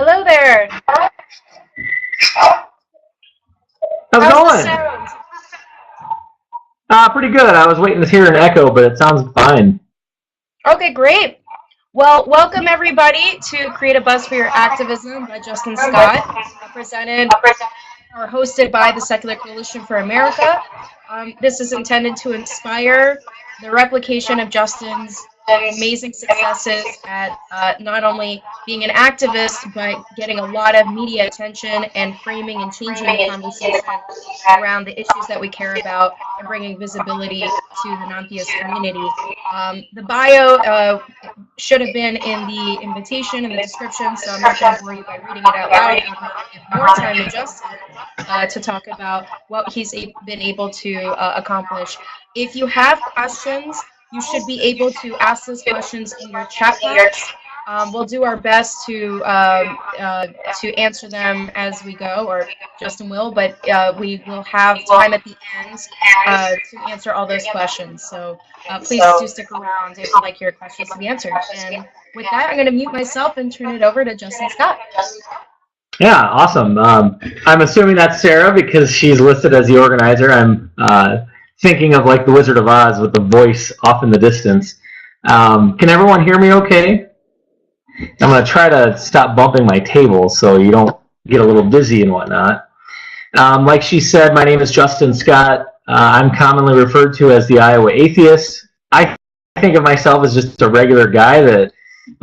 Hello there. How's it going? Sound? Pretty good. I was waiting to hear an echo, but it sounds fine. Okay, great. Well, welcome everybody to Create a Buzz for Your Activism by Justin Scott, presented or hosted by the Secular Coalition for America. This is intended to inspire the replication of Justin's amazing successes at not only being an activist, but getting a lot of media attention and framing and changing the conversation around the issues that we care about and bringing visibility to the non-theist community. The bio should have been in the invitation and the description, so I'm not going to bore you by reading it out loud. I'm going to give more time to Justin to talk about what he's been able to accomplish. If you have questions, you should be able to ask those questions in your chat box. We'll do our best to answer them as we go, or Justin will, but we will have time at the end to answer all those questions. So please do stick around if you'd like your questions to be answered. And with that, I'm going to mute myself and turn it over to Justin Scott. Yeah, awesome. I'm assuming that's Sarah because she's listed as the organizer. I'm thinking of like the Wizard of Oz with the voice off in the distance. Can everyone hear me okay? I'm going to try to stop bumping my table so you don't get a little dizzy and whatnot. Like she said, my name is Justin Scott. I'm commonly referred to as the Iowa Atheist. I think of myself as just a regular guy that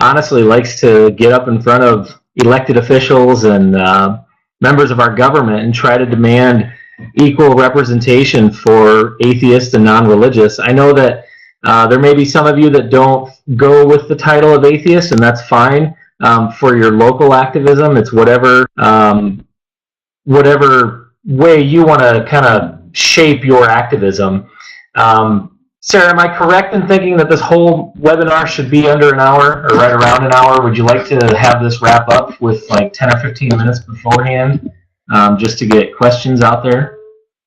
honestly likes to get up in front of elected officials and members of our government and try to demand equal representation for atheists and non-religious. I know that there may be some of you that don't go with the title of atheist, and that's fine. For your local activism, it's whatever way you want to kind of shape your activism. Sarah, am I correct in thinking that this whole webinar should be under an hour, or right around an hour? Would you like to have this wrap up with like 10 or 15 minutes beforehand, just to get questions out there?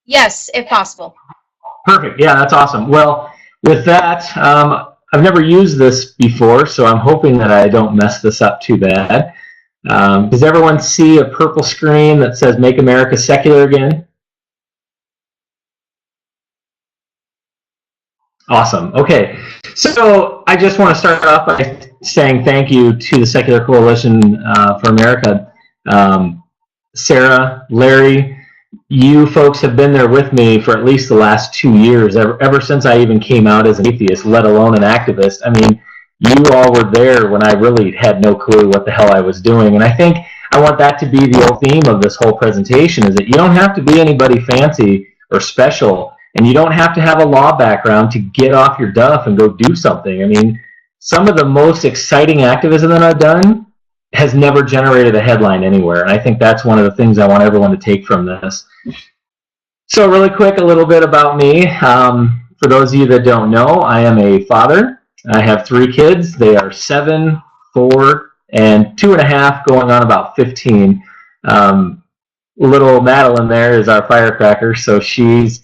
Yes, if possible. Perfect. Yeah, that's awesome. Well, with that, I've never used this before, so I'm hoping that I don't mess this up too bad. Does everyone see a purple screen that says Make America Secular Again? Awesome. Okay. So I just want to start off by saying thank you to the Secular Coalition for America. Sarah, Larry, you folks have been there with me for at least the last 2 years, ever since I even came out as an atheist, let alone an activist. I mean, you all were there when I really had no clue what the hell I was doing. And I think I want that to be the whole theme of this whole presentation, is that you don't have to be anybody fancy or special, and you don't have to have a law background to get off your duff and go do something. I mean, some of the most exciting activism that I've done has never generated a headline anywhere, and I think that's one of the things I want everyone to take from this. So really quick, a little bit about me. For those of you that don't know, I am a father. I have 3 kids. They are 7, 4, and 2.5, going on about 15. Little Madeline there is our firecracker, so she's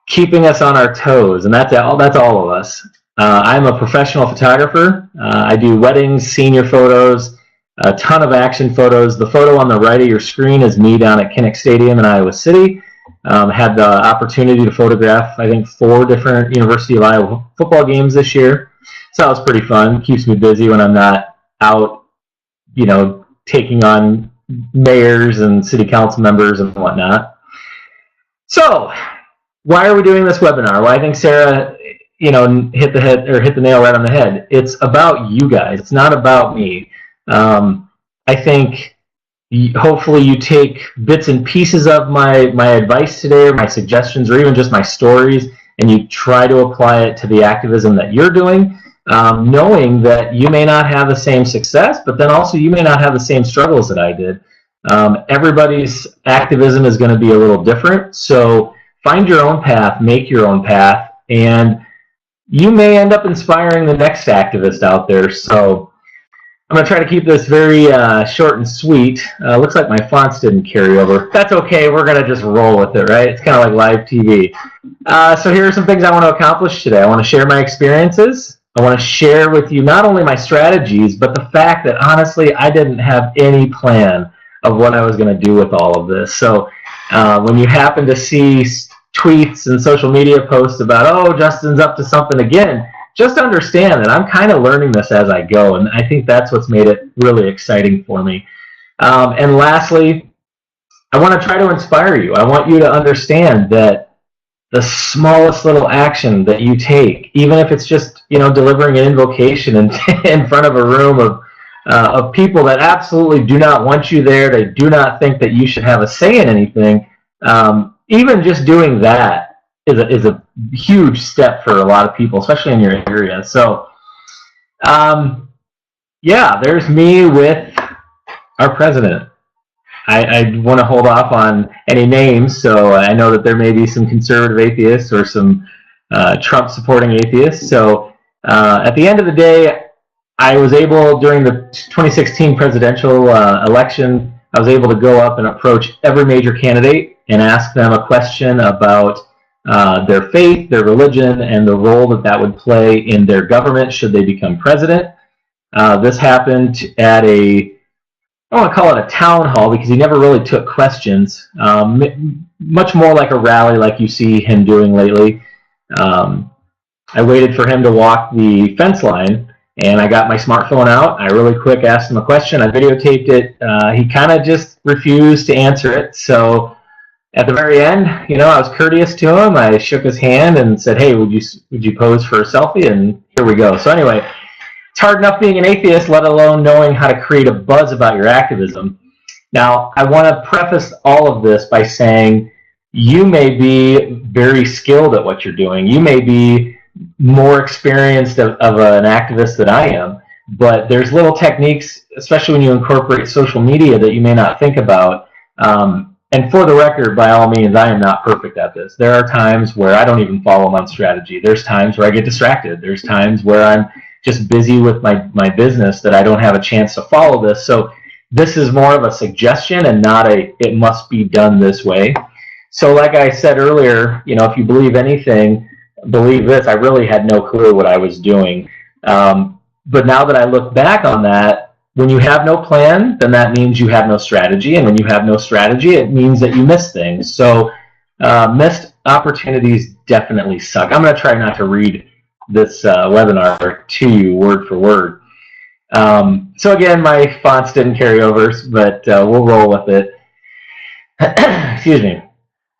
keeping us on our toes, and that's all of us. I'm a professional photographer. I do weddings, senior photos, a ton of action photos. The photo on the right of your screen is me down at Kinnick Stadium in Iowa City. Had the opportunity to photograph, I think, 4 different University of Iowa football games this year. So that was pretty fun. Keeps me busy when I'm not out, you know, taking on mayors and city council members and whatnot. So why are we doing this webinar? Well, I think Sarah, you know, hit the nail right on the head. It's about you guys. It's not about me. I think hopefully you take bits and pieces of my advice today, or my suggestions, or even just my stories, and you try to apply it to the activism that you're doing, knowing that you may not have the same success, but then also you may not have the same struggles that I did. Everybody's activism is going to be a little different, so find your own path, make your own path, and you may end up inspiring the next activist out there. So I'm going to try to keep this very short and sweet. Looks like my fonts didn't carry over. That's okay. We're going to just roll with it, right? It's kind of like live TV. So here are some things I want to accomplish today. I want to share my experiences. I want to share with you not only my strategies, but the fact that honestly, I didn't have any plan of what I was going to do with all of this. So when you happen to see tweets and social media posts about, oh, Justin's up to something again, just understand that I'm kind of learning this as I go, and I think that's what's made it really exciting for me. And lastly, I want to try to inspire you. I want you to understand that the smallest little action that you take, even if it's just delivering an invocation in front of a room of people that absolutely do not want you there, they do not think that you should have a say in anything, even just doing that is a huge step for a lot of people, especially in your area. So, yeah, there's me with our president. I want to hold off on any names, so I know that there may be some conservative atheists or some Trump-supporting atheists. So at the end of the day, I was able, during the 2016 presidential election, I was able to go up and approach every major candidate and ask them a question about their faith, their religion, and the role that would play in their government should they become president. This happened at I don't want to call it a town hall because he never really took questions, much more like a rally like you see him doing lately. I waited for him to walk the fence line, and I got my smartphone out. I really quick asked him a question. I videotaped it. He kind of just refused to answer it. So at the very end, I was courteous to him. I shook his hand and said, hey, would you pose for a selfie? And here we go. So anyway, it's hard enough being an atheist, let alone knowing how to create a buzz about your activism. Now, I want to preface all of this by saying you may be very skilled at what you're doing. You may be more experienced of an activist than I am, but there's little techniques, especially when you incorporate social media, that you may not think about. And for the record, by all means, I am not perfect at this. There are times where I don't even follow my strategy. There's times where I get distracted. There's times where I'm just busy with my business that I don't have a chance to follow this. So this is more of a suggestion and not it must be done this way. So like I said earlier, if you believe anything, believe this. I really had no clue what I was doing. But now that I look back on that, when you have no plan, then that means you have no strategy. And when you have no strategy, it means that you miss things. So missed opportunities definitely suck. I'm going to try not to read this webinar to you word for word. So again, my fonts didn't carry over, but we'll roll with it. Excuse me.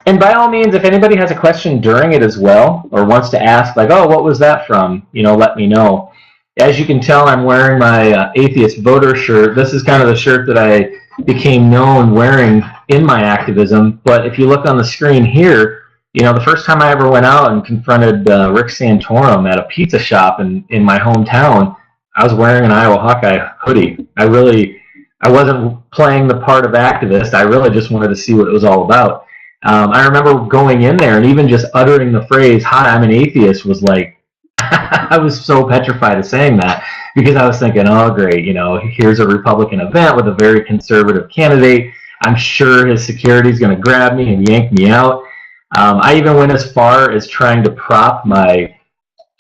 And by all means, if anybody has a question during it as well, or wants to ask, like, oh, what was that from? Let me know. As you can tell, I'm wearing my atheist voter shirt. This is kind of the shirt that I became known wearing in my activism. But if you look on the screen here, the first time I ever went out and confronted Rick Santorum at a pizza shop in my hometown, I was wearing an Iowa Hawkeye hoodie. I wasn't playing the part of activist. I really just wanted to see what it was all about. I remember going in there and even just uttering the phrase, hi, I'm an atheist, was like, I was so petrified of saying that because I was thinking, oh, great, here's a Republican event with a very conservative candidate. I'm sure his security is going to grab me and yank me out. I even went as far as trying to prop my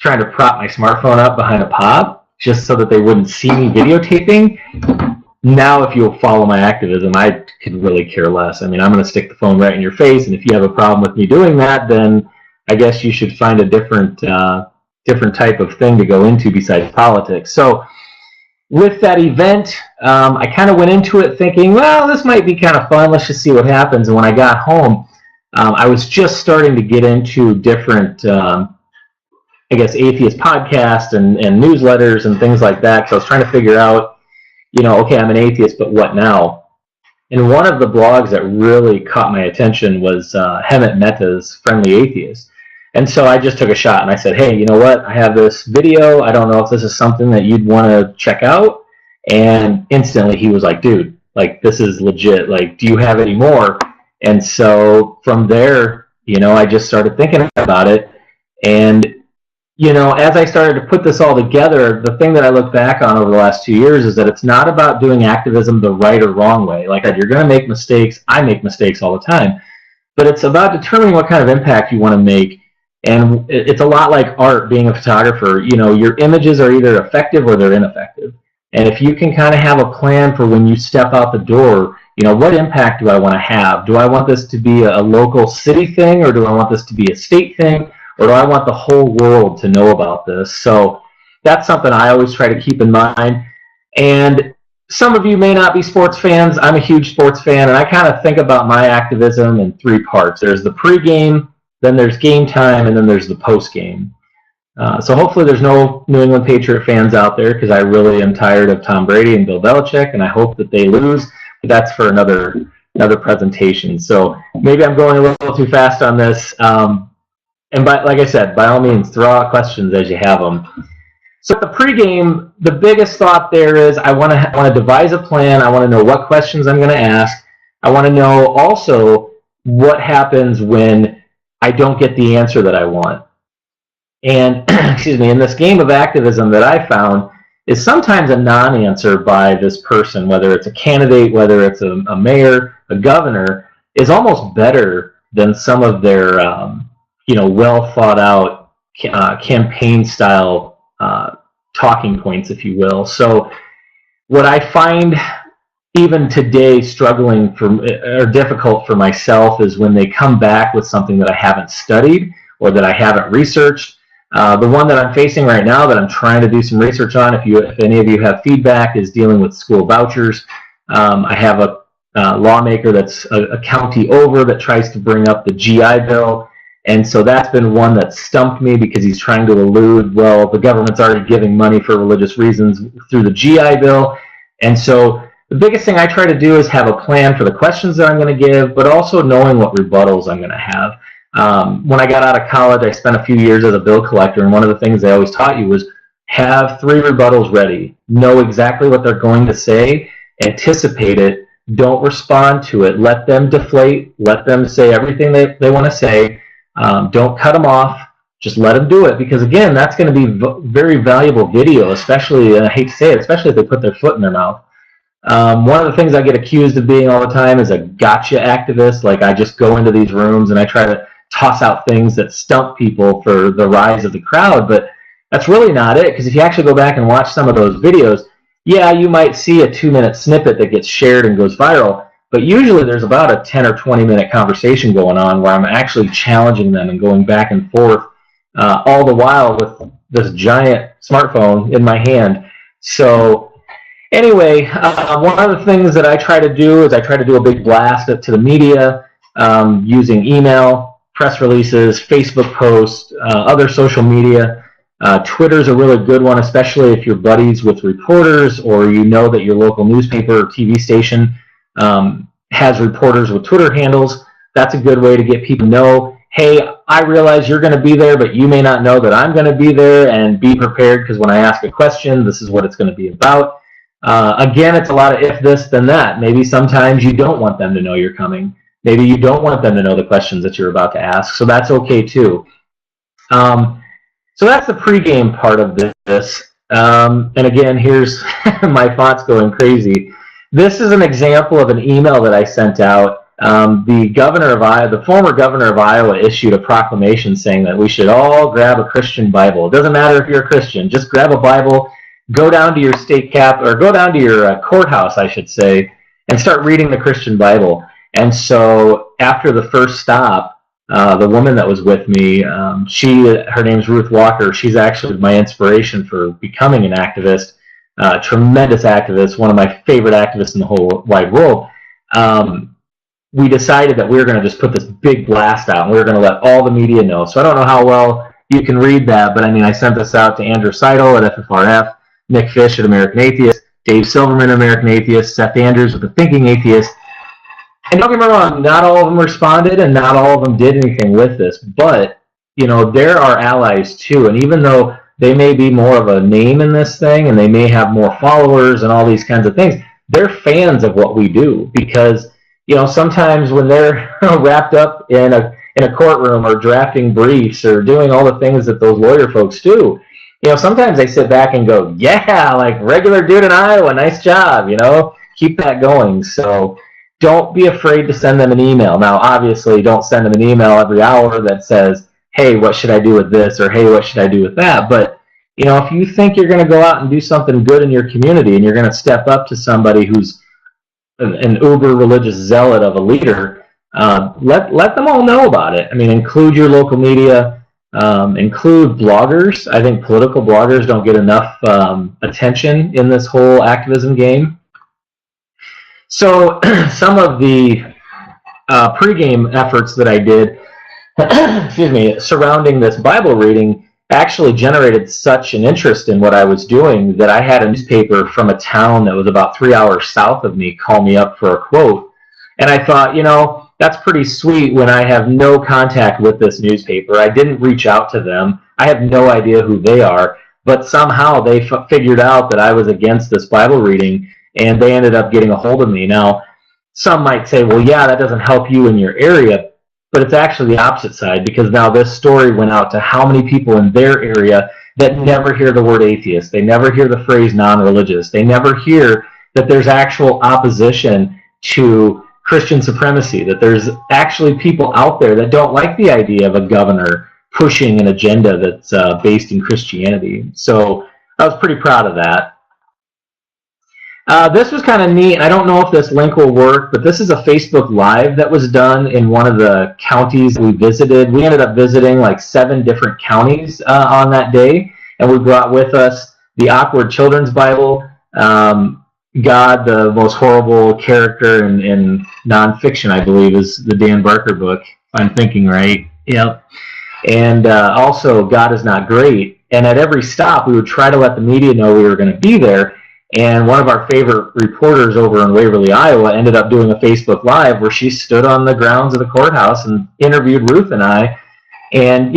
smartphone up behind a pop just so that they wouldn't see me videotaping. Now, if you'll follow my activism, I could really care less. I mean, I'm going to stick the phone right in your face, and if you have a problem with me doing that, then I guess you should find a different type of thing to go into besides politics. So with that event, I kind of went into it thinking, well, this might be kind of fun. Let's just see what happens. And when I got home, I was just starting to get into different, atheist podcasts and newsletters and things like that. So I was trying to figure out, okay, I'm an atheist, but what now? And one of the blogs that really caught my attention was Hemet Mehta's Friendly Atheist. And so I just took a shot and I said, hey, you know what? I have this video. I don't know if this is something that you'd want to check out. And instantly he was like, dude, like, this is legit. Like, do you have any more? And so from there, I just started thinking about it. And, as I started to put this all together, the thing that I look back on over the last 2 years is that it's not about doing activism the right or wrong way. Like, you're going to make mistakes. I make mistakes all the time. But it's about determining what kind of impact you want to make And it's a lot like art, being a photographer. You know, your images are either effective or they're ineffective. And if you can kind of have a plan for when you step out the door, you know, what impact do I want to have? Do I want this to be a local city thing, or do I want this to be a state thing, or do I want the whole world to know about this? So that's something I always try to keep in mind. And some of you may not be sports fans. I'm a huge sports fan, and I kind of think about my activism in three parts. There's the pregame, then there's game time, and then there's the postgame. So hopefully there's no New England Patriot fans out there, because I really am tired of Tom Brady and Bill Belichick, and I hope that they lose. But that's for another presentation. So maybe I'm going a little too fast on this. And like I said, by all means, throw out questions as you have them. So at the pregame, the biggest thought there is I want to devise a plan. I want to know what questions I'm going to ask. I want to know also what happens when I don't get the answer that I want. And excuse me, in this game of activism that I found is sometimes a non-answer by this person, whether it's a candidate, whether it's a mayor, a governor, is almost better than some of their well thought out campaign style talking points, if you will. So what I find even today struggling or difficult for myself is when they come back with something that I haven't studied or that I haven't researched. The one that I'm facing right now that I'm trying to do some research on, if any of you have feedback, is dealing with school vouchers. I have a lawmaker that's a county over that tries to bring up the GI Bill. And so that's been one that stumped me, because he's trying to allude, well, the government's already giving money for religious reasons through the GI Bill. And so the biggest thing I try to do is have a plan for the questions that I'm going to give, but also knowing what rebuttals I'm going to have. When I got out of college, I spent a few years as a bill collector, and one of the things they always taught you was have 3 rebuttals ready. Know exactly what they're going to say, anticipate it, don't respond to it, let them deflate, let them say everything they want to say. Don't cut them off, just let them do it, because again, that's going to be very valuable video, especially, and I hate to say it, especially if they put their foot in their mouth. One of the things I get accused of being all the time is a gotcha activist. Like, I just go into these rooms and I try to toss out things that stump people for the rise of the crowd, but that's really not it, because if you actually go back and watch some of those videos, yeah, you might see a 2-minute snippet that gets shared and goes viral, but usually there's about a 10 or 20-minute conversation going on where I'm actually challenging them and going back and forth, all the while with this giant smartphone in my hand. So anyway, one of the things that I try to do is I try to do a big blast to the media using email, press releases, Facebook posts, other social media. Twitter's a really good one, especially if you're buddies with reporters, or you know that your local newspaper or TV station has reporters with Twitter handles. That's a good way to get people to know, hey, I realize you're going to be there, but you may not know that I'm going to be there, and be prepared, because when I ask a question, this is what it's going to be about. Again, it's a lot of if this, then that. Maybe sometimes you don't want them to know you're coming. Maybe you don't want them to know the questions that you're about to ask, so that's okay too. So that's the pregame part of this. And again, here's my fonts going crazy. This is an example of an email that I sent out. The former governor of Iowa issued a proclamation saying that we should all grab a Christian Bible. It doesn't matter if you're a Christian, just grab a Bible, go down to your state or go down to your courthouse, I should say, and start reading the Christian Bible. And so after the first stop, the woman that was with me, her name's Ruth Walker. She's actually my inspiration for becoming an activist, tremendous activist, one of my favorite activists in the whole wide world. We decided that we were going to just put this big blast out, and we were going to let all the media know. So I don't know how well you can read that, but I mean, I sent this out to Andrew Seidel at FFRF, Nick Fish at American Atheist, Dave Silverman at American Atheist, Seth Andrews with The Thinking Atheist. And don't get me wrong, not all of them responded, and not all of them did anything with this, but, you know, there are allies too, and even though they may be more of a name in this thing, and they may have more followers and all these kinds of things, they're fans of what we do, because, you know, sometimes when they're wrapped up in a courtroom or drafting briefs or doing all the things that those lawyer folks do, you know, sometimes they sit back and go, yeah, like regular dude in Iowa, nice job, you know, keep that going. So don't be afraid to send them an email. Now, obviously, don't send them an email every hour that says, hey, what should I do with this, or hey, what should I do with that? But if you think you're going to go out and do something good in your community, and you're going to step up to somebody who's an uber religious zealot of a leader, let them all know about it. I mean, include your local media, include bloggers. I think political bloggers don't get enough attention in this whole activism game. So some of the pregame efforts that I did, excuse me, surrounding this Bible reading actually generated such an interest in what I was doing that I had a newspaper from a town that was about 3 hours south of me call me up for a quote. And I thought, that's pretty sweet when I have no contact with this newspaper. I didn't reach out to them. I have no idea who they are, but somehow they figured out that I was against this Bible reading, and they ended up getting a hold of me. Now, some might say, well, yeah, that doesn't help you in your area. But it's actually the opposite side, because now this story went out to how many people in their area that never hear the word atheist. They never hear the phrase non-religious. They never hear that there's actual opposition to Christian supremacy, that there's actually people out there that don't like the idea of a governor pushing an agenda that's based in Christianity. So I was pretty proud of that. This was kind of neat. I don't know if this link will work, but this is a Facebook Live that was done in one of the counties we visited. We ended up visiting like 7 different counties on that day, and we brought with us the Awkward Children's Bible, God, the most horrible character in nonfiction, I believe, is the Dan Barker book, if I'm thinking right. Yep. And also God is Not Great. And at every stop, we would try to let the media know we were going to be there. And one of our favorite reporters over in Waverly, Iowa, ended up doing a Facebook Live where she stood on the grounds of the courthouse and interviewed Ruth and I. And,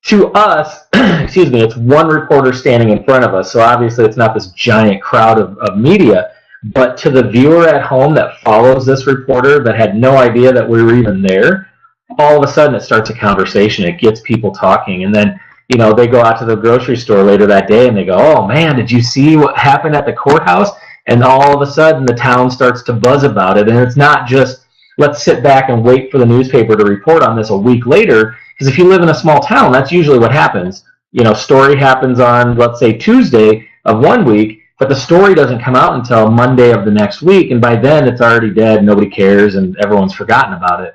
to us, excuse me, it's one reporter standing in front of us, so obviously it's not this giant crowd of media. But to the viewer at home that follows this reporter that had no idea that we were even there, all of a sudden it starts a conversation. It gets people talking. And then they go out to the grocery store later that day and they go, oh man, did you see what happened at the courthouse? And all of a sudden the town starts to buzz about it. And it's not just, let's sit back and wait for the newspaper to report on this a week later. Because if you live in a small town, that's usually what happens. Story happens on, let's say, Tuesday of one week, but the story doesn't come out until Monday of the next week. And by then it's already dead, nobody cares, and everyone's forgotten about it.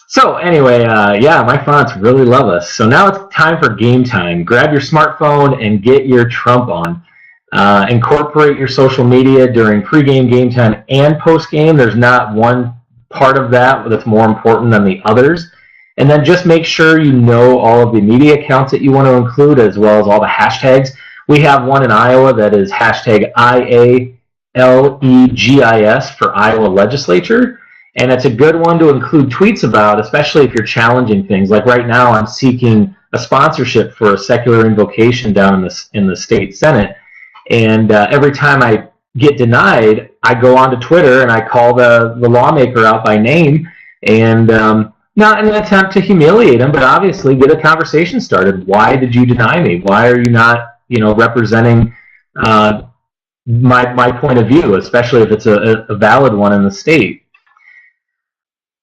So anyway, yeah, my fonts really love us. So now it's time for game time. Grab your smartphone and get your Trump on. Incorporate your social media during pregame, game time, and postgame. There's not one part of that that's more important than the others. And then just make sure you know all of the media accounts that you want to include, as well as all the hashtags. We have one in Iowa that is hashtag IALEGIS for Iowa Legislature. And it's a good one to include tweets about, especially if you're challenging things. Like right now, I'm seeking a sponsorship for a secular invocation down in the state Senate. And every time I get denied, I go onto Twitter and I call the lawmaker out by name, and not in an attempt to humiliate him, but obviously get a conversation started. Why did you deny me? Why are you not, representing my point of view, especially if it's a valid one in the state?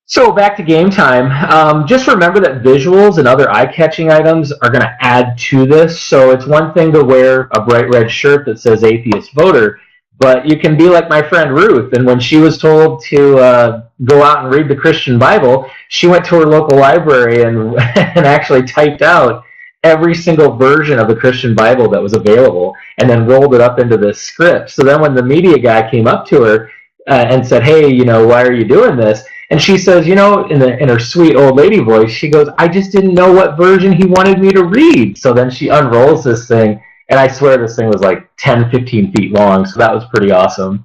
So back to game time. Just remember that visuals and other eye-catching items are going to add to this. So it's one thing to wear a bright red shirt that says atheist voter, but you can be like my friend Ruth, and when she was told to go out and read the Christian Bible, she went to her local library and actually typed out every single version of the Christian Bible that was available and then rolled it up into this script. So then when the media guy came up to her and said, hey, why are you doing this? And she says, in her sweet old lady voice, she goes, I just didn't know what version he wanted me to read. So then she unrolls this thing, and I swear this thing was like 10, 15 feet long, so that was pretty awesome.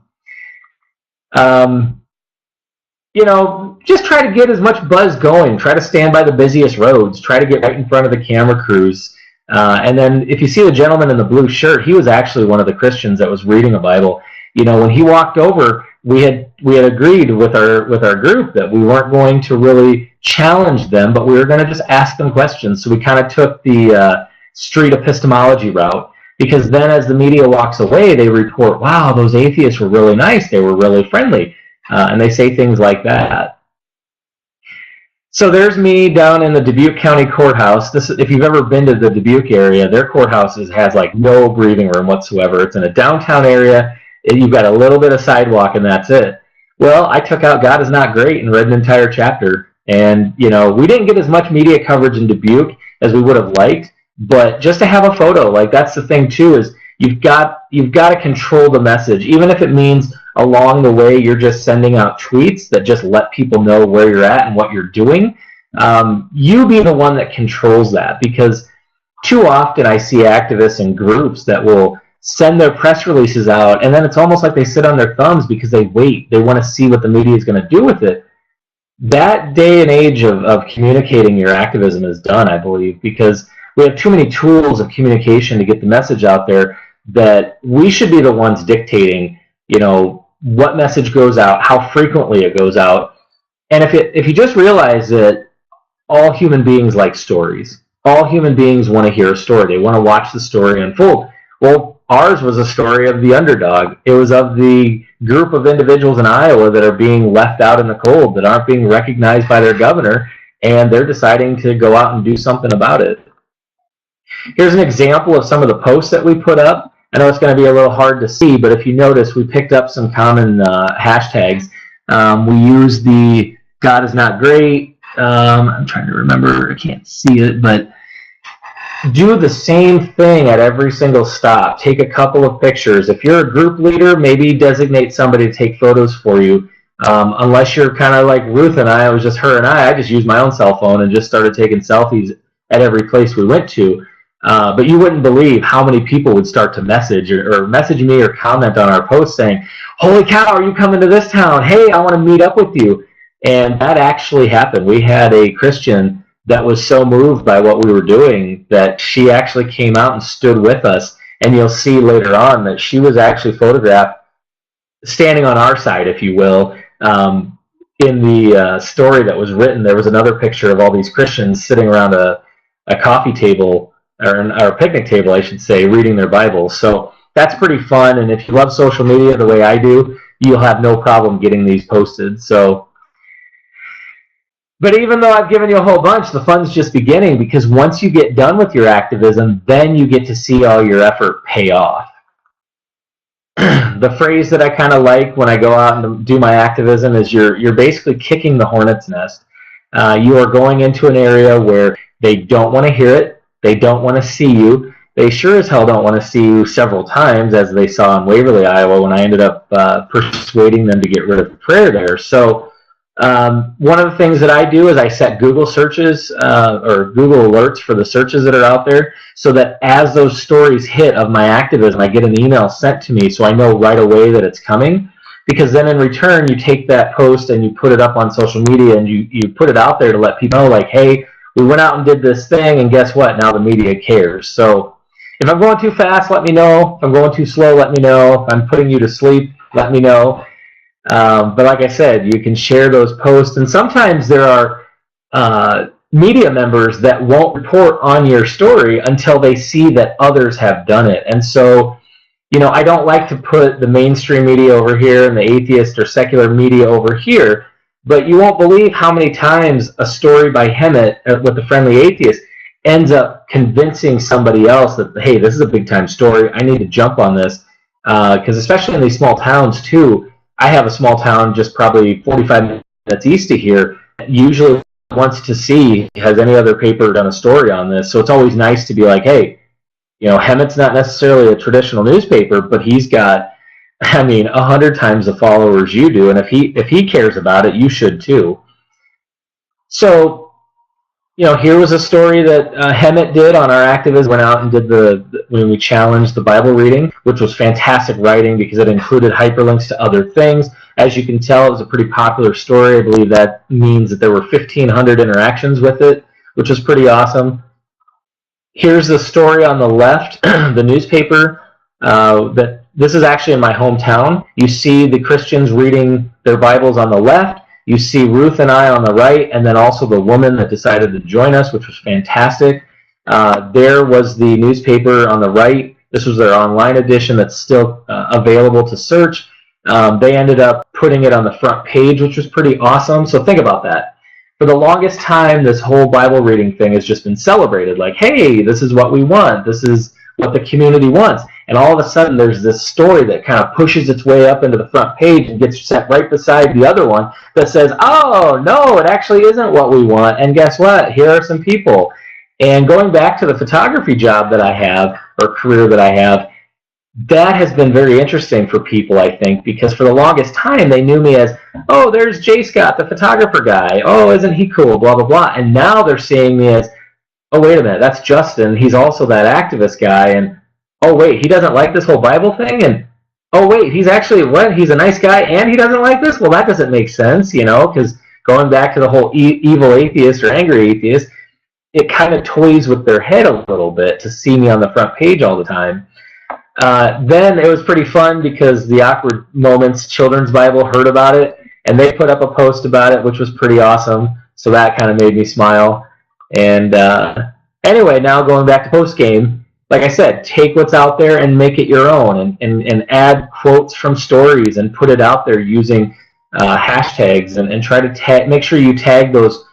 Just try to get as much buzz going. Try to stand by the busiest roads. Try to get right in front of the camera crews. And then if you see the gentleman in the blue shirt, he was actually one of the Christians that was reading a Bible. When he walked over, we had agreed with our group that we weren't going to really challenge them, but we were going to just ask them questions. So we kind of took the street epistemology route, because then as the media walks away, they report, wow, those atheists were really nice, they were really friendly, and they say things like that. So there's me down in the Dubuque County Courthouse. If you've ever been to the Dubuque area, their courthouse has like no breathing room whatsoever. It's in a downtown area. You've got a little bit of sidewalk, and that's it. Well, I took out God is Not Great and read an entire chapter. And, we didn't get as much media coverage in Dubuque as we would have liked, but just to have a photo, like that's the thing too, is you've got to control the message, even if it means along the way you're just sending out tweets that just let people know where you're at and what you're doing. You be the one that controls that, because too often I see activists and groups that will send their press releases out, and then it's almost like they sit on their thumbs because they want to see what the media is going to do with it. That day and age of communicating your activism is done, I believe, because we have too many tools of communication to get the message out there, that we should be the ones dictating, what message goes out, how frequently it goes out. And if you just realize that all human beings like stories, all human beings want to hear a story. They want to watch the story unfold. Well, ours was a story of the underdog. It was of the group of individuals in Iowa that are being left out in the cold, that aren't being recognized by their governor, and they're deciding to go out and do something about it. Here's an example of some of the posts that we put up. I know it's going to be a little hard to see, but if you notice, we picked up some common hashtags. We used the God is Not Great. I'm trying to remember. I can't see it, but do the same thing at every single stop. Take a couple of pictures. If you're a group leader, maybe designate somebody to take photos for you. Unless you're kind of like Ruth and I, it was just her and I just used my own cell phone and just started taking selfies at every place we went to. But you wouldn't believe how many people would start to message or message me or comment on our post saying, "Holy cow, are you coming to this town? Hey, I want to meet up with you." And that actually happened. We had a Christian that was so moved by what we were doing that she actually came out and stood with us. And you'll see later on that she was actually photographed standing on our side, if you will. In the story that was written, there was another picture of all these Christians sitting around a coffee table, or a picnic table, I should say, reading their Bibles. So that's pretty fun. And if you love social media the way I do, you'll have no problem getting these posted. But even though I've given you a whole bunch, the fun's just beginning, because once you get done with your activism, then you get to see all your effort pay off. The phrase that I kind of like when I go out and do my activism is you're basically kicking the hornet's nest. You are going into an area where they don't want to hear it. They don't want to see you. They sure as hell don't want to see you several times, as they saw in Waverly, Iowa, when I ended up persuading them to get rid of prayer there. So one of the things that I do is I set Google searches or Google alerts for the searches that are out there, so that as those stories hit of my activism, I get an email sent to me so I know right away that it's coming. Because then in return, you take that post and you put it up on social media, and you put it out there to let people know, like, hey, we went out and did this thing, and guess what? Now the media cares. So if I'm going too fast, let me know. If I'm going too slow, let me know. If I'm putting you to sleep, let me know. But like I said, you can share those posts, and sometimes there are media members that won't report on your story until they see that others have done it. And so, I don't like to put the mainstream media over here and the atheist or secular media over here, but you won't believe how many times a story by Hemet with the Friendly Atheist ends up convincing somebody else that, hey, this is a big-time story. I need to jump on this. Because especially in these small towns, too, I have a small town just probably 45 minutes east of here, usually wants to see, has any other paper done a story on this? So it's always nice to be like, hey, Hemet's not necessarily a traditional newspaper, but he's got, 100 times the followers you do, and if he cares about it, you should too. So, here was a story that Hemet did on our activism. Went out and did when we challenged the Bible reading, which was fantastic writing because it included hyperlinks to other things. As you can tell, it was a pretty popular story. I believe that means that there were 1,500 interactions with it, which was pretty awesome. Here's the story on the left, the newspaper. This is actually in my hometown. You see the Christians reading their Bibles on the left. You see Ruth and I on the right, and then also the woman that decided to join us, which was fantastic. There was the newspaper on the right. This was their online edition that's still available to search. They ended up putting it on the front page, which was pretty awesome. So think about that. for the longest time, this whole Bible reading thing has just been celebrated. Like, hey, this is what we want. This is what the community wants. And all of a sudden, there's this story that kind of pushes its way up into the front page and gets set right beside the other one that says, oh, no, it actually isn't what we want. And guess what? Here are some people. And going back to the photography job that I have, or career that I have, that has been very interesting for people, I think, because for the longest time, they knew me as, oh, there's Jay Scott, the photographer guy. Oh, isn't he cool? Blah, blah, blah. And now they're seeing me as, oh, wait a minute, that's Justin. He's also that activist guy. And, oh, wait, he doesn't like this whole Bible thing? And, oh, wait, he's actually, what? He's a nice guy and he doesn't like this? Well, that doesn't make sense, you know, because going back to the whole evil atheist or angry atheist, it kind of toys with their head a little bit to see me on the front page all the time. Then it was pretty fun because the Awkward Moments Children's Bible heard about it, and they put up a post about it, which was pretty awesome. So that kind of made me smile. And anyway, now going back to Postgame, like I said, take what's out there and make it your own, and add quotes from stories and put it out there using hashtags, and try to make sure you tag those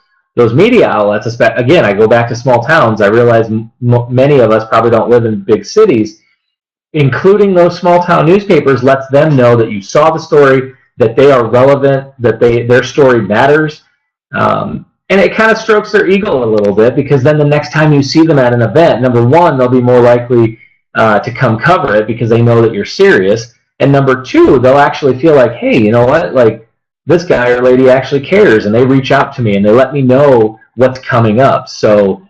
media outlets. Again, I go back to small towns. I realize many of us probably don't live in big cities. Including those small town newspapers lets them know that you saw the story, that they are relevant, that their story matters, and it kind of strokes their ego a little bit, because then the next time you see them at an event, number one, they'll be more likely to come cover it because they know that you're serious, and number two, they'll actually feel like, hey, you know what, like, this guy or lady actually cares, and they reach out to me and they let me know what's coming up. So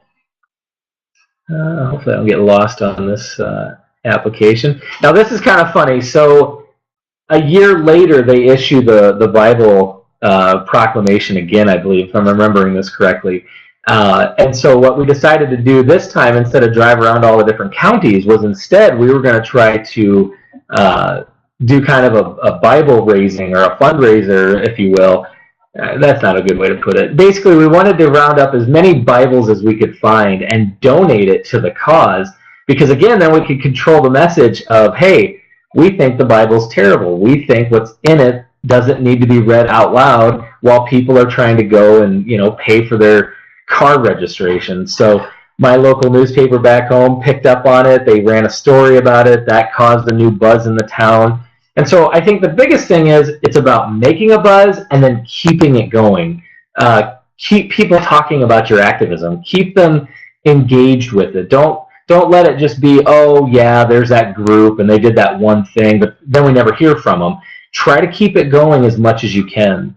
hopefully I don't get lost on this application. Now this is kind of funny. So a year later they issue the Bible proclamation again, I believe, if I'm remembering this correctly. And so what we decided to do this time, instead of drive around all the different counties, was instead we were going to try to do kind of a Bible raising, or a fundraiser, if you will. That's not a good way to put it. Basically, we wanted to round up as many Bibles as we could find and donate it to the cause. Because again, then we could control the message of, hey, we think the Bible's terrible. We think what's in it doesn't need to be read out loud while people are trying to go and, you know, pay for their car registration. So my local newspaper back home picked up on it. They ran a story about it. That caused a new buzz in the town. And so I think the biggest thing is it's about making a buzz and then keeping it going. Keep people talking about your activism. Keep them engaged with it. Don't let it just be, oh, yeah, there's that group and they did that one thing, but then we never hear from them. Try to keep it going as much as you can.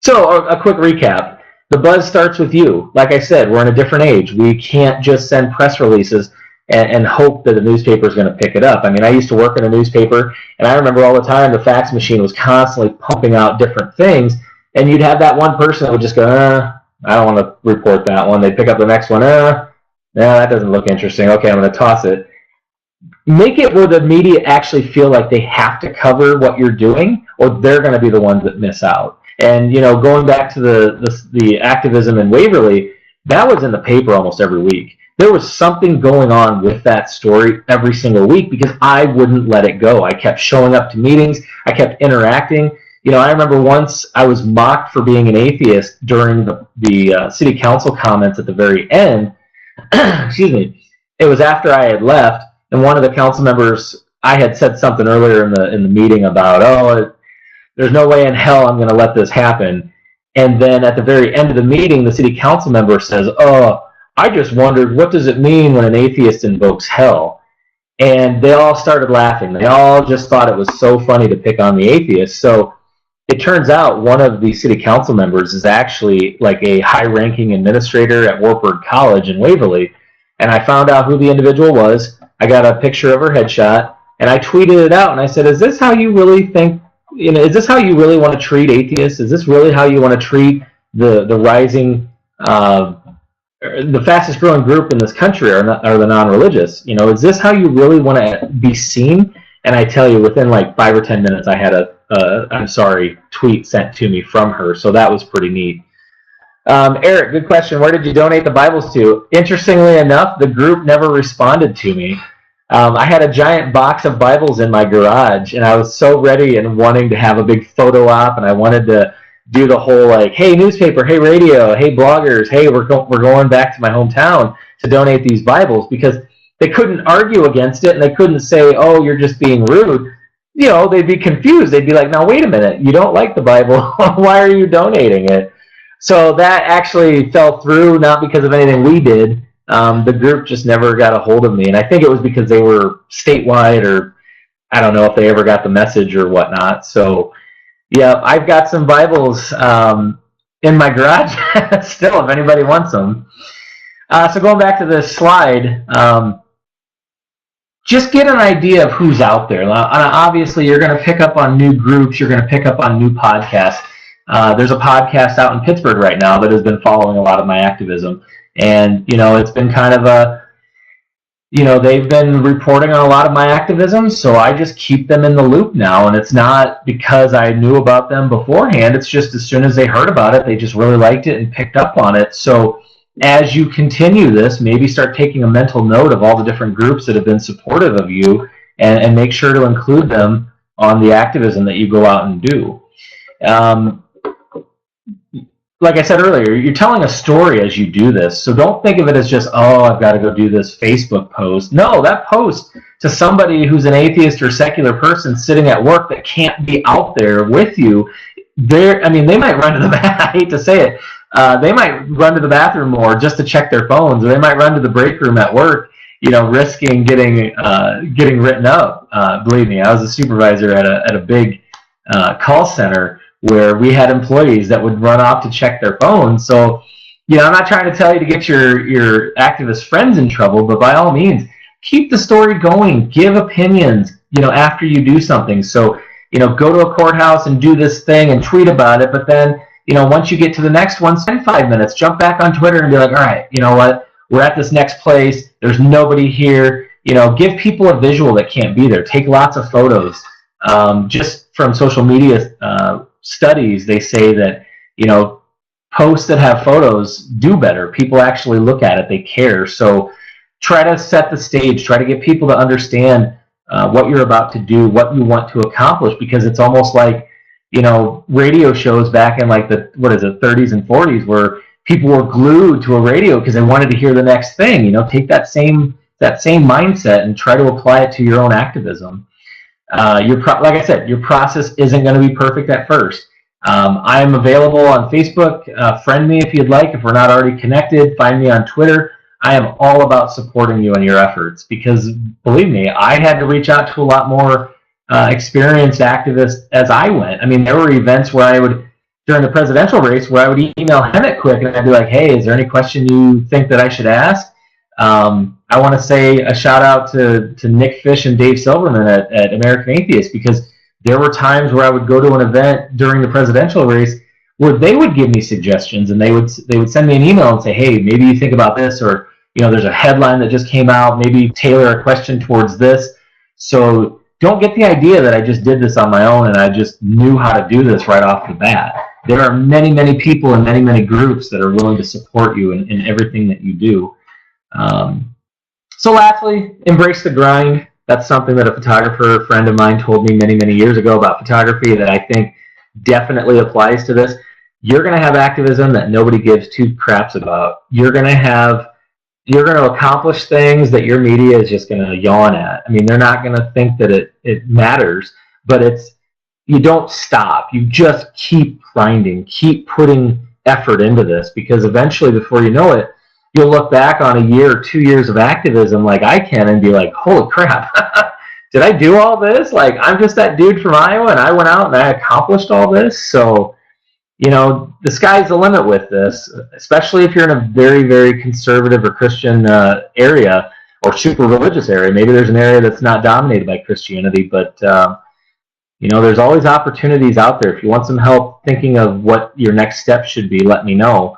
So a quick recap. The buzz starts with you. Like I said, we're in a different age. We can't just send press releases and hope that the newspaper is going to pick it up. I mean, I used to work in a newspaper, and I remember all the time the fax machine was constantly pumping out different things, and you'd have that one person that would just go, I don't want to report that one. They'd pick up the next one, that doesn't look interesting. Okay, I'm going to toss it. Make it where the media actually feel like they have to cover what you're doing, or they're going to be the ones that miss out. And, you know, going back to the activism in Waverly, that was in the paper almost every week. There was something going on with that story every single week because I wouldn't let it go. I kept showing up to meetings. I kept interacting. You know, I remember once I was mocked for being an atheist during the city council comments at the very end. Excuse me. It was after I had left, and one of the council members, I had said something earlier in the meeting about, oh, there's no way in hell I'm going to let this happen. And then at the very end of the meeting, the city council member says, oh, I just wondered, what does it mean when an atheist invokes hell? And they all started laughing. They all just thought it was so funny to pick on the atheists. So it turns out one of the city council members is actually like a high-ranking administrator at Wartburg College in Waverly. And I found out who the individual was. I got a picture of her headshot, and I tweeted it out. And I said, is this how you really think, you know, is this how you really want to treat atheists? Is this really how you want to treat the rising, the fastest growing group in this country are the non-religious? You know, is this how you really want to be seen? And I tell you, within like 5 or 10 minutes, I had I'm sorry tweet sent to me from her. So that was pretty neat. Eric, good question. Where did you donate the Bibles to? Interestingly enough, the group never responded to me. I had a giant box of Bibles in my garage, and I was so ready and wanting to have a big photo op, and I wanted to do the whole like, hey newspaper, hey radio, hey bloggers, hey we're going back to my hometown to donate these Bibles, because they couldn't argue against it and they couldn't say, oh, you're just being rude. You know, they'd be confused. They'd be like, now wait a minute, you don't like the Bible, why are you donating it? So that actually fell through, not because of anything we did. The group just never got a hold of me, and I think it was because they were statewide, or I don't know if they ever got the message or whatnot. So yeah, I've got some Bibles in my garage still if anybody wants them. So going back to this slide, just get an idea of who's out there. Obviously, you're going to pick up on new groups. You're going to pick up on new podcasts. There's a podcast out in Pittsburgh right now that has been following a lot of my activism. And, you know, it's been kind of a, you know, they've been reporting on a lot of my activism, so I just keep them in the loop now. And it's not because I knew about them beforehand. It's just as soon as they heard about it, they just really liked it and picked up on it. So as you continue this, maybe start taking a mental note of all the different groups that have been supportive of you, and make sure to include them on the activism that you go out and do. Like I said earlier, you're telling a story as you do this, so don't think of it as just, oh, I've got to go do this Facebook post. No, that post to somebody who's an atheist or secular person sitting at work that can't be out there with you, they might run to the bathroom. I hate to say it. They might run to the bathroom more just to check their phones, or they might run to the break room at work, you know, risking getting written up. Believe me, I was a supervisor at a big call center where we had employees that would run off to check their phones. So, you know, I'm not trying to tell you to get your activist friends in trouble, but by all means, keep the story going. Give opinions, you know, after you do something. So, you know, go to a courthouse and do this thing and tweet about it, but then, you know, once you get to the next one, spend 5 minutes, jump back on Twitter and be like, all right, you know what, we're at this next place, there's nobody here. You know, give people a visual that can't be there. Take lots of photos. Just from social media studies, they say that, you know, posts that have photos do better. People actually look at it, they care. So try to set the stage, try to get people to understand what you're about to do, what you want to accomplish, because it's almost like, you know, radio shows back in like the 30s and 40s, where people were glued to a radio because they wanted to hear the next thing. You know, take that same mindset and try to apply it to your own activism. Like I said, your process isn't going to be perfect at first. I'm available on Facebook. Friend me if you'd like. If we're not already connected, find me on Twitter. I am all about supporting you in your efforts, because believe me, I had to reach out to a lot more experienced activists as I went. I mean, there were events where I would, during the presidential race, where I would email Hemet quick and I'd be like, hey, is there any question you think that I should ask? I want to say a shout out to Nick Fish and Dave Silverman at American Atheist, because there were times where I would go to an event during the presidential race where they would give me suggestions, and they would send me an email and say, hey, maybe you think about this, or, you know, there's a headline that just came out, maybe tailor a question towards this. So don't get the idea that I just did this on my own and I just knew how to do this right off the bat. There are many, many people and many, many groups that are willing to support you in everything that you do. So lastly, embrace the grind. That's something that a photographer friend of mine told me many, many years ago about photography that I think definitely applies to this. You're going to have activism that nobody gives two craps about. You're going to accomplish things that your media is just going to yawn at. I mean, they're not going to think that it matters, but you don't stop. You just keep grinding, keep putting effort into this, because eventually, before you know it, you'll look back on a year or 2 years of activism like I can and be like, holy crap, did I do all this? Like, I'm just that dude from Iowa and I went out and I accomplished all this. So, you know, the sky's the limit with this, especially if you're in a very, very conservative or Christian area, or super religious area. Maybe there's an area that's not dominated by Christianity, but, you know, there's always opportunities out there. If you want some help thinking of what your next step should be, let me know.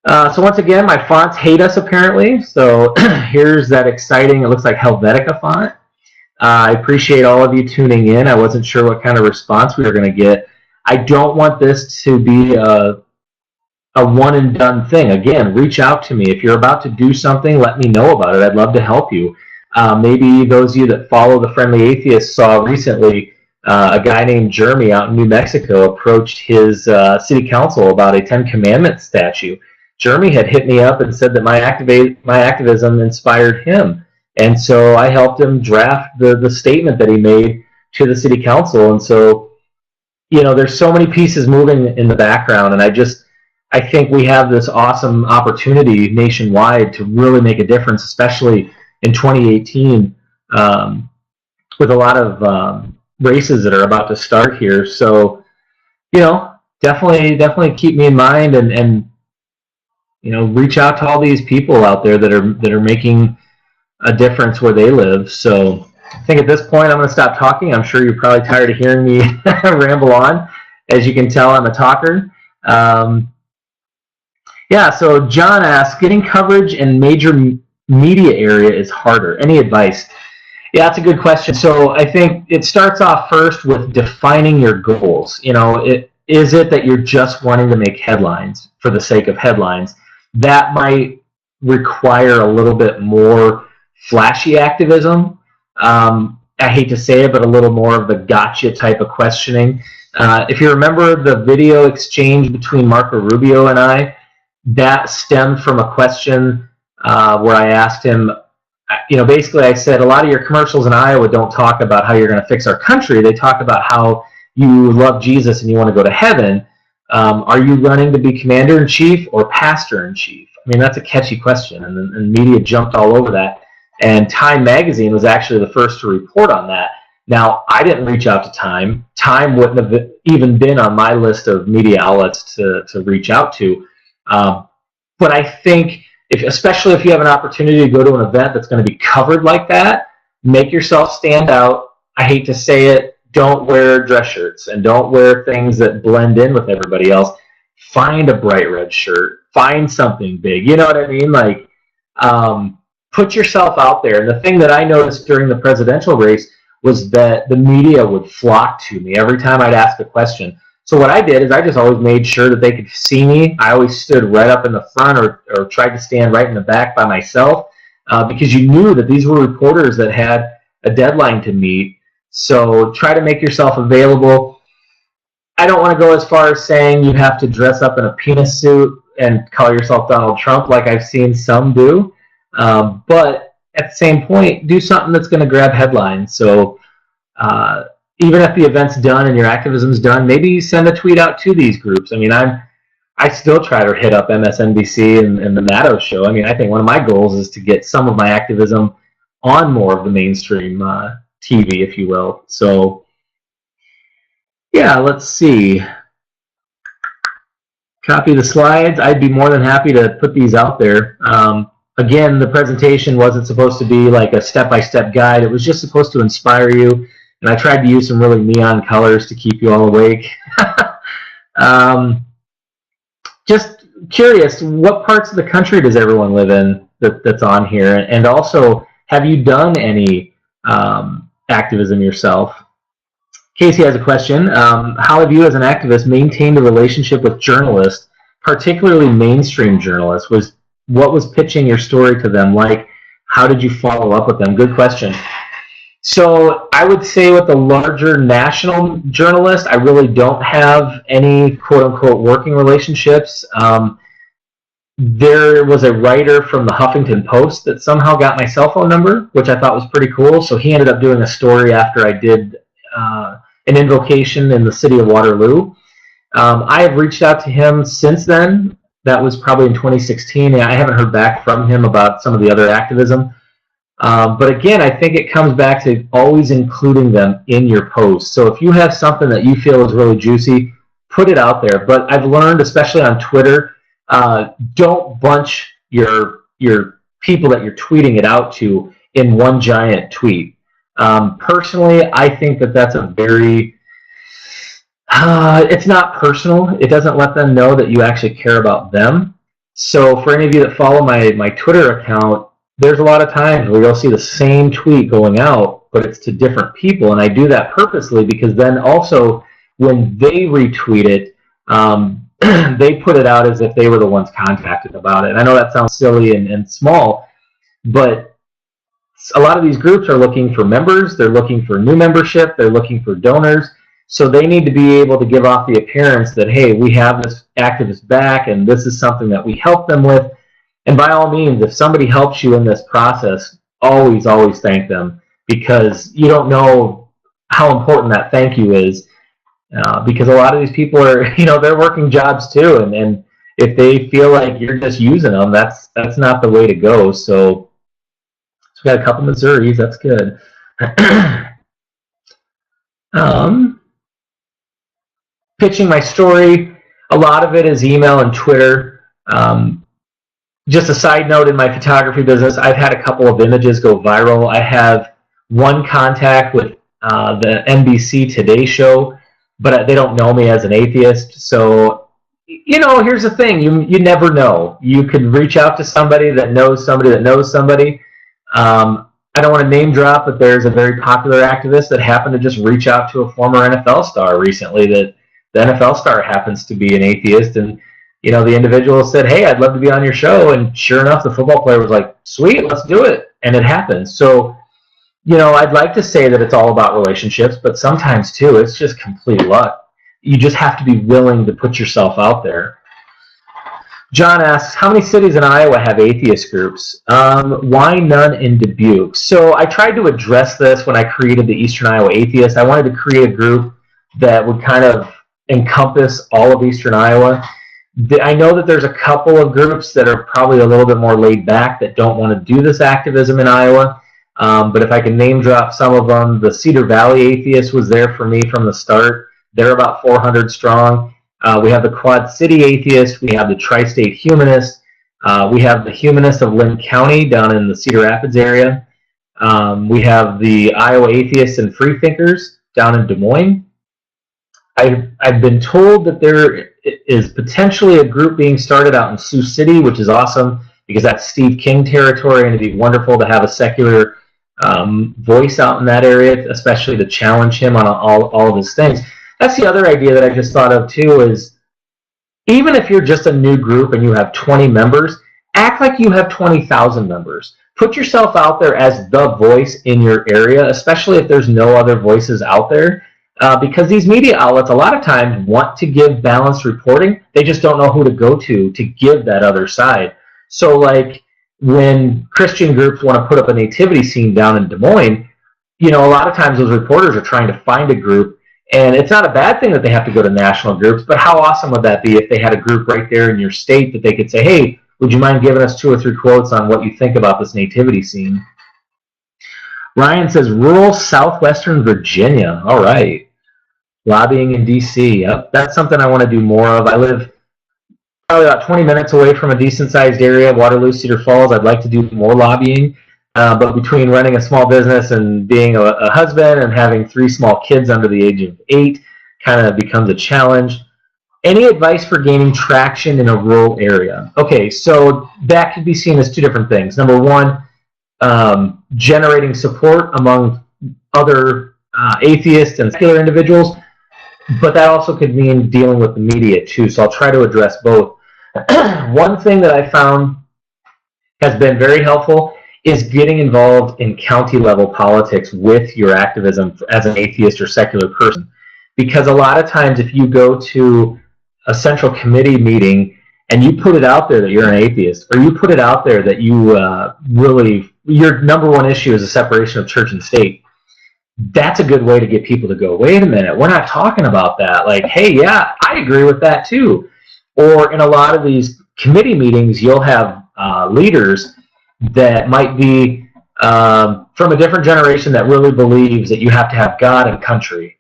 So once again, my fonts hate us apparently. So here's that exciting, it looks like Helvetica font. I appreciate all of you tuning in. I wasn't sure what kind of response we were going to get. I don't want this to be a one and done thing. Again, reach out to me. If you're about to do something, let me know about it. I'd love to help you. Maybe those of you that follow the Friendly Atheist saw recently a guy named Jeremy out in New Mexico approached his city council about a Ten Commandments statue. Jeremy had hit me up and said that my activism inspired him. And so I helped him draft the statement that he made to the city council. And so, there's so many pieces moving in the background. And I think we have this awesome opportunity nationwide to really make a difference, especially in 2018, with a lot of races that are about to start here. So, definitely keep me in mind and reach out to all these people out there that are making a difference where they live. So I think at this point I'm going to stop talking. I'm sure you're probably tired of hearing me ramble on. As you can tell, I'm a talker. So John asks, getting coverage in major media area is harder. Any advice? Yeah, that's a good question. So I think it starts off first with defining your goals. Is it that you're just wanting to make headlines for the sake of headlines? That might require a little bit more flashy activism. I hate to say it, but a little more of the gotcha type of questioning. If you remember the video exchange between Marco Rubio and I, that stemmed from a question where I asked him, basically I said, a lot of your commercials in Iowa don't talk about how you're going to fix our country. They talk about how you love Jesus and you want to go to heaven. Are you running to be commander-in-chief or pastor-in-chief? I mean, that's a catchy question, and media jumped all over that. And Time Magazine was actually the first to report on that. Now, I didn't reach out to Time. Time wouldn't have even been on my list of media outlets to reach out to. But I think, especially if you have an opportunity to go to an event that's going to be covered like that, make yourself stand out. I hate to say it, don't wear dress shirts and don't wear things that blend in with everybody else. Find a bright red shirt. Find something big. You know what I mean? Like, put yourself out there. And the thing that I noticed during the presidential race was that the media would flock to me every time I'd ask a question. So what I did is I just always made sure that they could see me. I always stood right up in the front or tried to stand right in the back by myself because you knew that these were reporters that had a deadline to meet. So try to make yourself available. I don't want to go as far as saying you have to dress up in a penis suit and call yourself Donald Trump like I've seen some do. But at the same point, do something that's going to grab headlines. So even if the event's done and your activism's done, maybe send a tweet out to these groups. I mean, I still try to hit up MSNBC and the Maddow Show. I mean, I think one of my goals is to get some of my activism on more of the mainstream TV, if you will. So, yeah, let's see. Copy the slides. I'd be more than happy to put these out there. Again, the presentation wasn't supposed to be like a step-by-step guide. It was just supposed to inspire you. And I tried to use some really neon colors to keep you all awake. Just curious, what parts of the country does everyone live in that's on here? And also, have you done any activism yourself? Casey has a question. How have you as an activist maintained a relationship with journalists, particularly mainstream journalists? What was pitching your story to them like? How did you follow up with them? Good question. So I would say with the larger national journalists, I really don't have any quote-unquote working relationships. There was a writer from the Huffington Post that somehow got my cell phone number, which I thought was pretty cool. So he ended up doing a story after I did an invocation in the city of Waterloo. I have reached out to him since then. That was probably in 2016. I haven't heard back from him about some of the other activism. But again, I think it comes back to always including them in your post. So if you have something that you feel is really juicy, put it out there. But I've learned, especially on Twitter, don't bunch your people that you're tweeting it out to in one giant tweet. Personally, I think that that's a very... it's not personal. It doesn't let them know that you actually care about them. So for any of you that follow my Twitter account, there's a lot of times where you'll see the same tweet going out, but it's to different people. And I do that purposely because then also when they retweet it, they put it out as if they were the ones contacted about it. And I know that sounds silly and small, but a lot of these groups are looking for members, they're looking for new membership, they're looking for donors, so they need to be able to give off the appearance that, hey, we have this activist back and this is something that we help them with. And by all means, if somebody helps you in this process, always thank them, because you don't know how important that thank you is, because a lot of these people are, they're working jobs too, and if they feel like you're just using them, that's not the way to go. So we got a couple Missouris, that's good. Pitching my story, a lot of it is email and Twitter. Just a side note, in my photography business, I've had a couple of images go viral. I have one contact with the NBC Today show, but they don't know me as an atheist. So, here's the thing. You never know. You could reach out to somebody that knows somebody that knows somebody. I don't want to name drop, but there's a very popular activist that happened to just reach out to a former NFL star recently, that the NFL star happens to be an atheist, and the individual said, hey, I'd love to be on your show, and sure enough, the football player was like, sweet, let's do it, and it happened. So, I'd like to say that it's all about relationships, but sometimes, too, it's just complete luck. You just have to be willing to put yourself out there. John asks, how many cities in Iowa have atheist groups? Why none in Dubuque? So I tried to address this when I created the Eastern Iowa Atheist. I wanted to create a group that would kind of encompass all of Eastern Iowa. I know that there's a couple of groups that are probably a little bit more laid back that don't want to do this activism in Iowa. But if I can name drop some of them, the Cedar Valley Atheist was there for me from the start. They're about 400 strong. We have the Quad City Atheist. We have the Tri-State Humanist. We have the Humanist of Lynn County down in the Cedar Rapids area. We have the Iowa Atheists and Freethinkers down in Des Moines. I've been told that there is potentially a group being started out in Sioux City, which is awesome because that's Steve King territory, and it'd be wonderful to have a secular voice out in that area, especially to challenge him on all of his things. That's the other idea that I just thought of too, is even if you're just a new group and you have 20 members, act like you have 20,000 members. Put yourself out there as the voice in your area, especially if there's no other voices out there. Because these media outlets a lot of times want to give balanced reporting. They just don't know who to go to give that other side. So like when Christian groups want to put up a nativity scene down in Des Moines, a lot of times those reporters are trying to find a group, and it's not a bad thing that they have to go to national groups, but how awesome would that be if they had a group right there in your state that they could say, hey, would you mind giving us 2 or 3 quotes on what you think about this nativity scene? Ryan says, rural southwestern Virginia. All right. Lobbying in D.C. Yep, that's something I want to do more of. I live probably about 20 minutes away from a decent-sized area, Waterloo, Cedar Falls. I'd like to do more lobbying, but between running a small business and being a husband and having 3 small kids under the age of 8 kind of becomes a challenge. Any advice for gaining traction in a rural area? Okay, so that could be seen as 2 different things. Number 1, generating support among other atheists and secular individuals, but that also could mean dealing with the media too, so I'll try to address both. One thing that I found has been very helpful is getting involved in county level politics with your activism as an atheist or secular person, because a lot of times if you go to a central committee meeting and you put it out there that you're an atheist, or you put it out there that you your number 1 issue is the separation of church and state, that's a good way to get people to go, wait a minute, we're not talking about that. Like, hey, yeah, I agree with that too. Or in a lot of these committee meetings, you'll have leaders that might be from a different generation that really believes that you have to have God and country.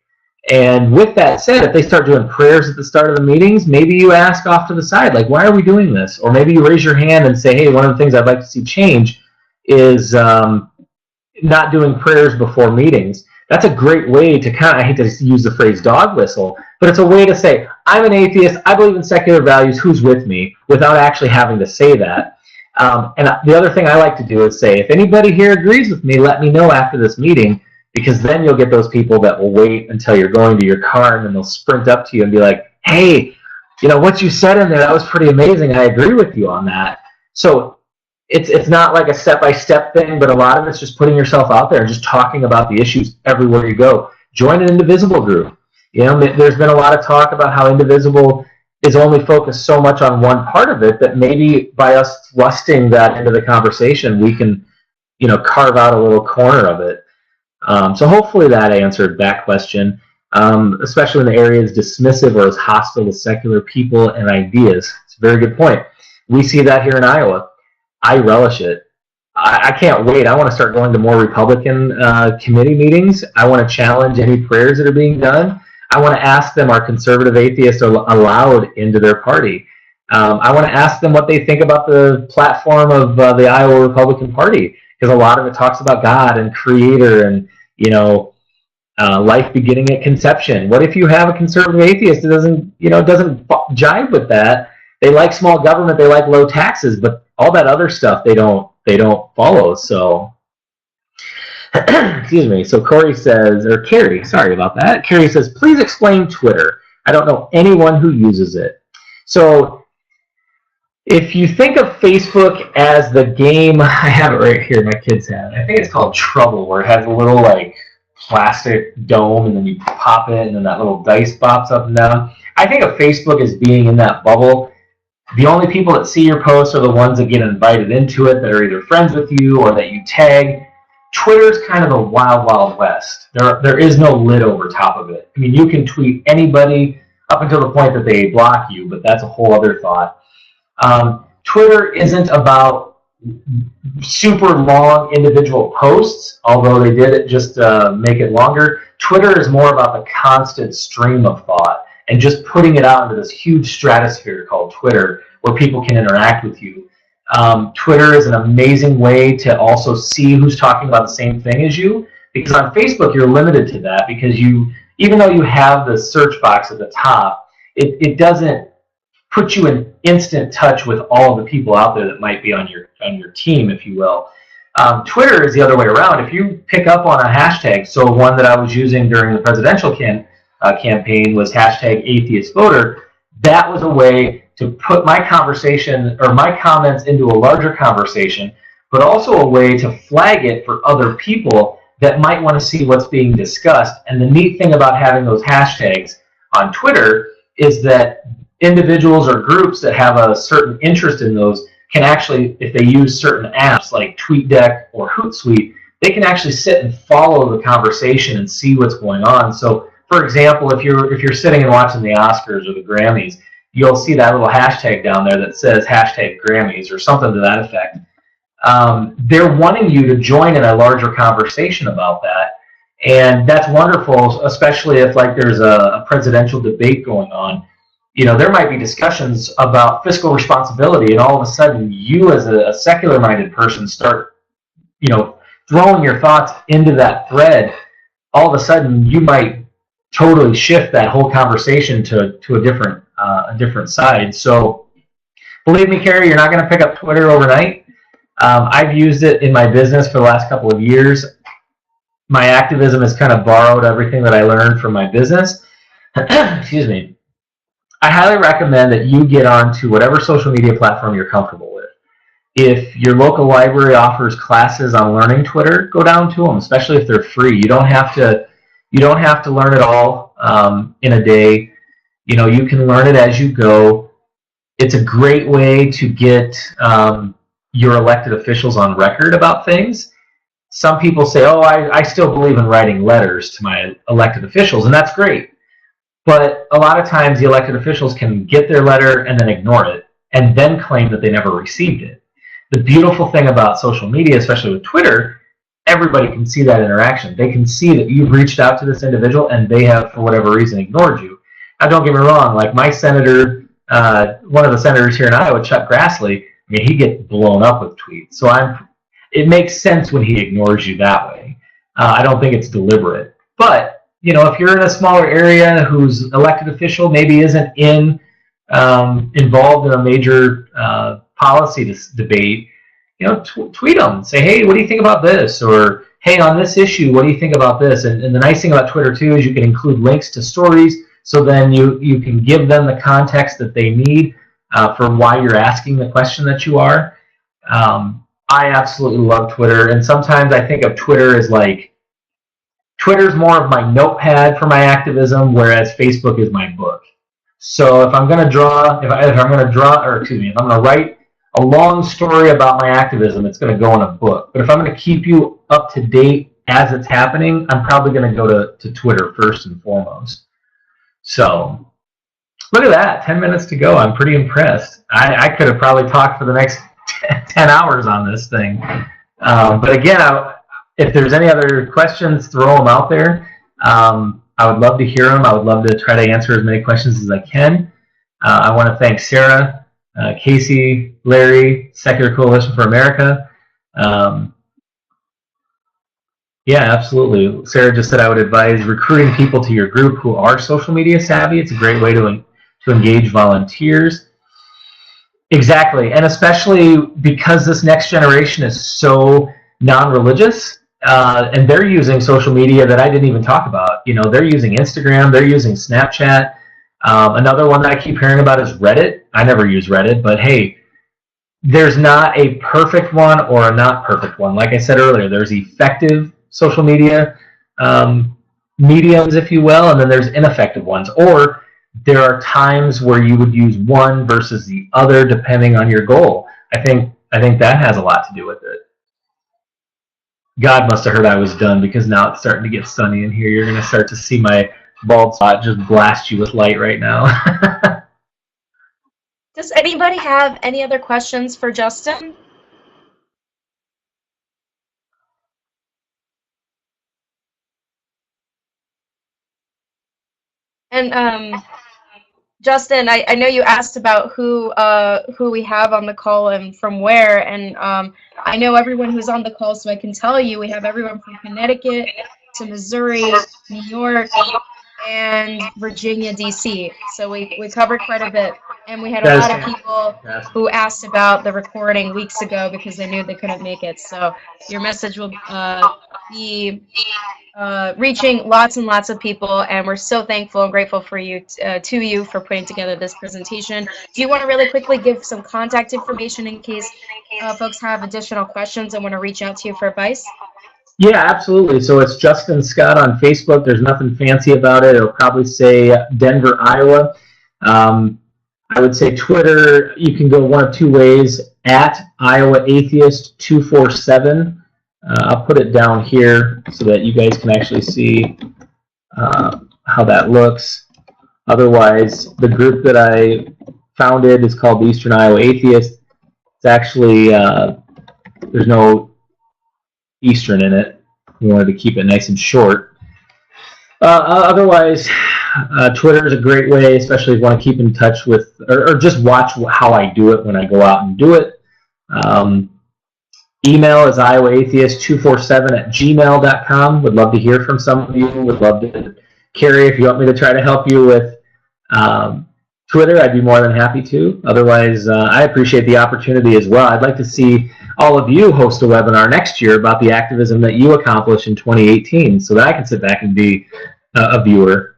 And with that said, if they start doing prayers at the start of the meetings, maybe you ask off to the side, like, why are we doing this? Or maybe you raise your hand and say, hey, one of the things I'd like to see change is not doing prayers before meetings. That's a great way to kind of, I hate to use the phrase dog whistle, but it's a way to say, I'm an atheist, I believe in secular values, who's with me, without actually having to say that. And the other thing I like to do is say, if anybody here agrees with me, let me know after this meeting, because then you'll get those people that will wait until you're going to your car, and then they'll sprint up to you and be like, hey, what you said in there, that was pretty amazing, I agree with you on that. So it's not like a step-by-step thing, but a lot of it's just putting yourself out there and just talking about the issues everywhere you go. Join an Indivisible group. There's been a lot of talk about how Indivisible is only focused so much on one part of it, that maybe by us thrusting that into the conversation, we can, carve out a little corner of it. So hopefully that answered that question, especially when the area is dismissive or is hostile to secular people and ideas. It's a very good point. We see that here in Iowa. I relish it. I can't wait. I want to start going to more Republican committee meetings. I want to challenge any prayers that are being done. I want to ask them, are conservative atheists allowed into their party? I want to ask them what they think about the platform of the Iowa Republican Party, because a lot of it talks about God and Creator and, life beginning at conception. What if you have a conservative atheist that doesn't jive with that? They like small government, they like low taxes, but all that other stuff they don't follow. So excuse me. So Carrie, sorry about that. Carrie says, please explain Twitter. I don't know anyone who uses it. So if you think of Facebook as the game, I have it right here, my kids have it. I think it's called Trouble, where it has a little plastic dome and then you pop it and then that little dice bops up and down. I think of Facebook as being in that bubble. The only people that see your posts are the ones that get invited into it, that are either friends with you or that you tag. Twitter's kind of the wild, wild west. There is no lid over top of it. I mean, you can tweet anybody up until the point that they block you, but that's a whole other thought. Twitter isn't about super long individual posts, although they did it just make it longer. Twitter is more about the constant stream of thought and just putting it out into this huge stratosphere called Twitter, where people can interact with you. Twitter is an amazing way to also see who's talking about the same thing as you, because on Facebook you're limited to that, because even though you have the search box at the top, it doesn't put you in instant touch with all of the people out there that might be on your team, if you will. Twitter is the other way around. If you pick up on a hashtag, so one that I was using during the presidential campaign was #AtheistVoter, that was a way to put my conversation or my comments into a larger conversation, but also a way to flag it for other people that might want to see what's being discussed. And the neat thing about having those hashtags on Twitter is that individuals or groups that have a certain interest in those can actually, if they use certain apps like TweetDeck or Hootsuite, they can actually sit and follow the conversation and see what's going on. So, for example, if you're sitting and watching the Oscars or the Grammys, you'll see that little hashtag down there that says #Grammys or something to that effect. They're wanting you to join in a larger conversation about that, and that's wonderful, especially if there's a presidential debate going on. There might be discussions about fiscal responsibility, and all of a sudden you as a secular-minded person start, throwing your thoughts into that thread. All of a sudden you might totally shift that whole conversation to a different side. So believe me, Carrie, you're not going to pick up Twitter overnight. I've used it in my business for the last couple of years. My activism has kind of borrowed everything that I learned from my business. Excuse me. I highly recommend that you get onto whatever social media platform you're comfortable with. If your local library offers classes on learning Twitter, go down to them, especially if they're free. You don't have to learn it all in a day. You can learn it as you go. It's a great way to get your elected officials on record about things. Some people say, oh, I still believe in writing letters to my elected officials, and that's great. But a lot of times the elected officials can get their letter and then ignore it and then claim that they never received it. The beautiful thing about social media, especially with Twitter, everybody can see that interaction. They can see that you've reached out to this individual and they have, for whatever reason, ignored you. Now, don't get me wrong, my senator, one of the senators here in Iowa, Chuck Grassley, he gets blown up with tweets. So it makes sense when he ignores you that way. I don't think it's deliberate. But if you're in a smaller area whose elected official maybe isn't involved in a major policy debate, tweet them. Say, hey, what do you think about this? Or, hey, on this issue, what do you think about this? And the nice thing about Twitter, too, is you can include links to stories, so then you can give them the context that they need for why you're asking the question that you are. I absolutely love Twitter, and sometimes I think of Twitter as like, Twitter's more of my notepad for my activism, whereas Facebook is my book. So if I'm going to draw, if I'm going to draw, or excuse me, if I'm going to write a long story about my activism, it's going to go in a book. But if I'm going to keep you up to date as it's happening, I'm probably going to go to Twitter first and foremost. So look at that, 10 minutes to go. I'm pretty impressed. I could have probably talked for the next 10 hours on this thing. But again, if there's any other questions, throw them out there. I would love to hear them. I would love to try to answer as many questions as I can. I want to thank Sarah, Casey, Larry, Secular Coalition for America. Yeah, absolutely. Sarah just said I would advise recruiting people to your group who are social media savvy. It's a great way to engage volunteers. Exactly, and especially because this next generation is so non-religious, and they're using social media that I didn't even talk about. You know, they're using Instagram, they're using Snapchat. Another one that I keep hearing about is Reddit. I never use Reddit, but hey, there's not a perfect one or a not perfect one. Like I said earlier, there's effective social media mediums, if you will, and then there's ineffective ones. Or there are times where you would use one versus the other depending on your goal. I think that has a lot to do with it. God must have heard I was done, because now it's starting to get sunny in here. You're going to start to see my bald spot just blast you with light right now. Does anybody have any other questions for Justin? And Justin, I know you asked about who we have on the call and from where, and I know everyone who's on the call, so I can tell you we have everyone from Connecticut to Missouri, New York, and Virginia, D.C. So we covered quite a bit, and we had a lot of people who asked about the recording weeks ago because they knew they couldn't make it. So your message will be reaching lots and lots of people, and we're so thankful and grateful for you to you for putting together this presentation. Do you want to really quickly give some contact information in case folks have additional questions and want to reach out to you for advice? Yeah, absolutely. So it's Justin Scott on Facebook. There's nothing fancy about it. It'll probably say Denver, Iowa. I would say Twitter, you can go one of two ways, at Iowa Atheist 247. I'll put it down here so that you guys can actually see how that looks. Otherwise, the group that I founded is called the Eastern Iowa Atheist. It's actually, there's no Eastern in it. We wanted to keep it nice and short. Otherwise, Twitter is a great way, especially if you want to keep in touch with, or just watch how I do it when I go out and do it. Email is iowaatheist247@gmail.com. Would love to hear from some of you. Would love to, Carrie, if you want me to try to help you with Twitter, I'd be more than happy to. Otherwise, I appreciate the opportunity as well. I'd like to see all of you host a webinar next year about the activism that you accomplished in 2018 so that I can sit back and be a viewer.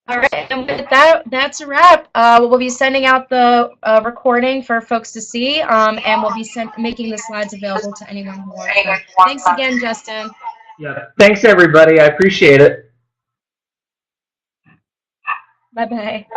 All right, and with that, that's a wrap. We'll be sending out the recording for folks to see, and we'll be making the slides available to anyone who wants them. Thanks again, Justin. Yeah, thanks everybody. I appreciate it. Bye-bye.